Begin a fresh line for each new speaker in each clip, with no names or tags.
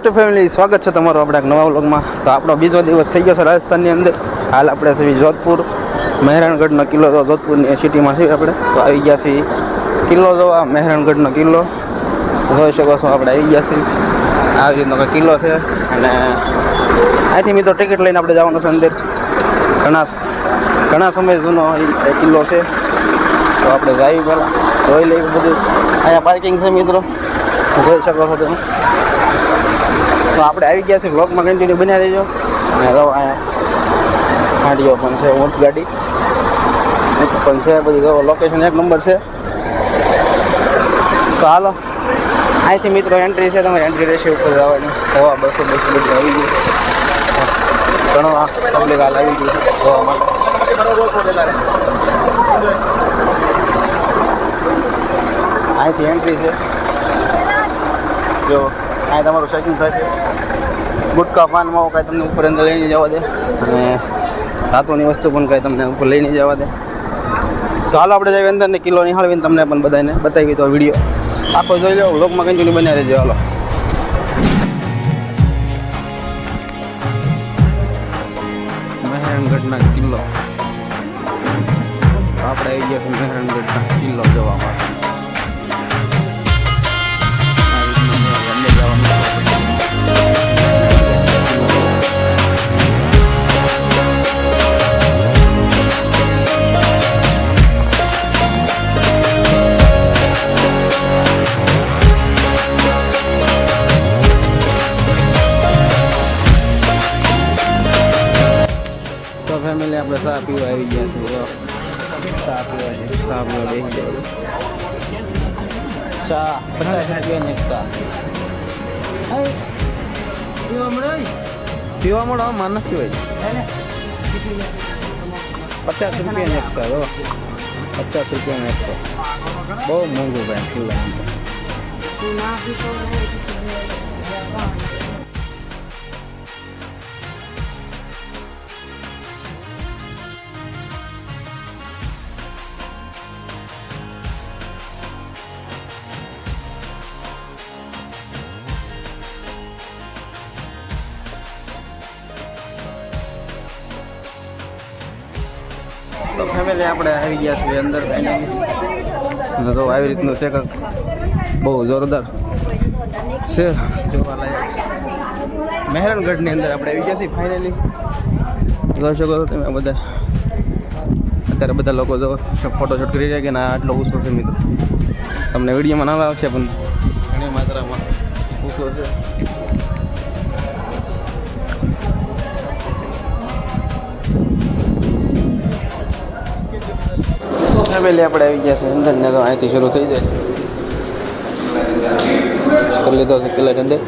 YouTube family, સ્વાગત છે તમારું આપણે એક નવા વ્લોગમાં. તો આપણો બીજો દિવસ થઈ ગયો છે રાજસ્થાનની અંદર. હાલ આપણે છીએ જોધપુર, મહેરાનગઢનો કિલ્લો. તો જોધપુરની સિટીમાં છીએ આપણે. તો આવી ગયા છીએ કિલ્લો જોવા, મહેરાનગઢનો કિલ્લો જોઈ શકો છો. આપણે આવી ગયા છીએ, આવી રીતનો કંઈ કિલ્લો છે. અને અહીંથી મિત્રો ટિકિટ લઈને આપણે જવાનું છે અંદર. ઘણા સમય જૂનો એ કિલ્લો છે. તો આપણે જઈએ પહેલાં જોઈ લઈએ બધું. અહીંયા પાર્કિંગ છે મિત્રો, જોઈ શકો છો તમે. તો આપણે આવી ગયા છીએ, વ્લોગમાં કન્ટિન્યુ બન્યા રહેજો. અને જો અહીંયા ગાડીઓ પણ છે, ઊંટ ગાડી પણ છે બધી. જો લોકેશન એક નંબર છે. તો હાલો, અહીંથી મિત્રો એન્ટ્રી છે, તમારે એન્ટ્રી રહેશે ઉપર જવાની. હવા 200 બધી આવી ગઈ. ઘણો પબ્લિક હાલ આવી ગયું જોવા માટે. અહીંથી એન્ટ્રી છે. જો અહીં તમારું ચેકિંગ થશે. ગુટકા પાન માવો કાંઈ તમને ઉપર અંદર લઈને જવા દે, અને ધાતુની વસ્તુ પણ કાંઈ તમને ઉપર લઈને જવા દે. તો હાલો આપણે જઈએ અંદર ને કિલ્લો નિહાળવીને તમને પણ બધાને બતાવી તો વિડીયો આખો જોઈ લો. વ્લોગમાં કન્ટિન્યુ બન્યા રહેજો. હાલો, મહેરાનગઢના કિલ્લો. આપણે આવી ગયા છીએ મહેરાનગઢના કિલ્લો જોવા માટે. તો ફેમિલી આપણે ચા પીવા આવી ગયા છીએ. ચા પીવા બેસી જાય. ચા 50 રૂપિયાની એક ચા પીવા મળો. આમાં નથી હોય 50 રૂપિયાની એક ચા. 50 રૂપિયાની એક ચા બહુ મોંઘું ભાઈ કિલ્લા. તો ફેમિલી આપણે આવી ગયા છીએ અંદર. ફાઇનલી તો આવી રીતનું છે, કંઈક બહુ જોરદાર છે જોવાલાયક. મહેરાનગઢની અંદર આપણે આવી ગયા છીએ ફાઇનલી. જોઈ શકો છો તમે બધા. અત્યારે બધા લોકો જો ફોટોશૂટ કરી રહ્યા કે ના આટલો ઊંચો છે મિત્રો. તમને વિડીયોમાં નામ આવશે પણ ઘણી માત્રામાં ઊંચો છે. ફેમિલી આપણે આવી ગયા છે અંદર ને. તો અહીંથી શરૂ થઈ જાય કરી લીધો છે કિલ્લા અંદર.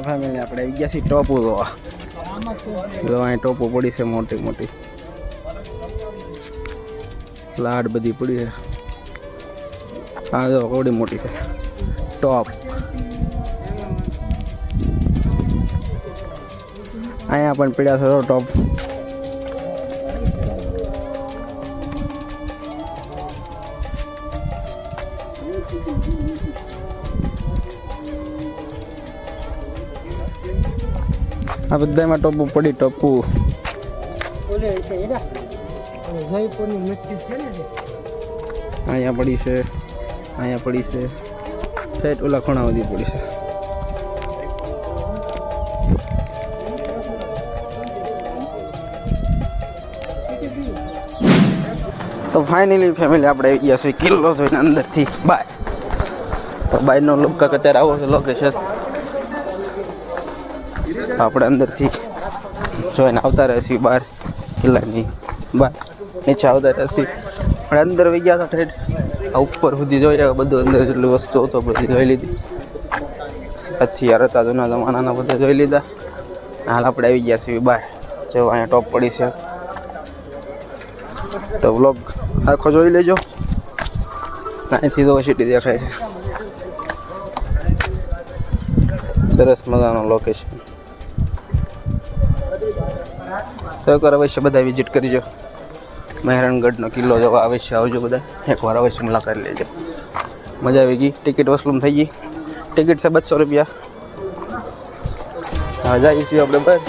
ફેમિલી આપણે આવી ગયા છીએ ટોપો જોવા. જો અહીં ટોપો પડી છે મોટી મોટી, લાડ બધી પડી છે. હા જો કોડી મોટી છે ટોપ. અહીંયા પણ પીડ્યા છે ટોપ. આ બધામાં ટોપુ પડી ટોપુ. અહીંયા પડી છે, અહીંયા પડી છે, ઠેઠ ઓલા ખૂણા સુધી પડી છે. તો ફાઇનલી ફેમિલી આપણે આવી ગયા છીએ કિલ્લો જોઈને અંદરથી બાય. તો બાયનો લુક અત્યારે આવો છે લોકેશન. આપણે અંદરથી જોઈને આવતા રહે છીએ બહાર કિલ્લાની બહાર. નીચે આવતા રહે છીએ આપણે અંદર વહી ગયા હતા ઠેઠ આ ઉપર સુધી જોઈએ બધું અંદર જેટલી વસ્તુ હતો બધી જોઈ લીધી. હથિયાર હતા જૂના જમાનાના બધા જોઈ લીધા. હાલ આપણે આવી ગયા છીએ બહાર. જો અહીંયા ટોપ પડી છે તો વ્લોગ આખો જોઈ લેજો. અહીંથી તો સિટી દેખાય છે. સરસ મજાનો લોકેશન. તો એકવાર અવશ્ય બધા વિઝિટ કરજો. મહેરણગઢનો કિલ્લો જોવા અવશ્ય આવજો બધા. એકવાર અવશ્ય મુલાકાત લેજો. મજા આવી ગઈ. ટિકિટ વસૂલ થઈ ગઈ. ટિકિટ છે 200 રૂપિયા. હવે જઈએ છીએ આપણે બહાર.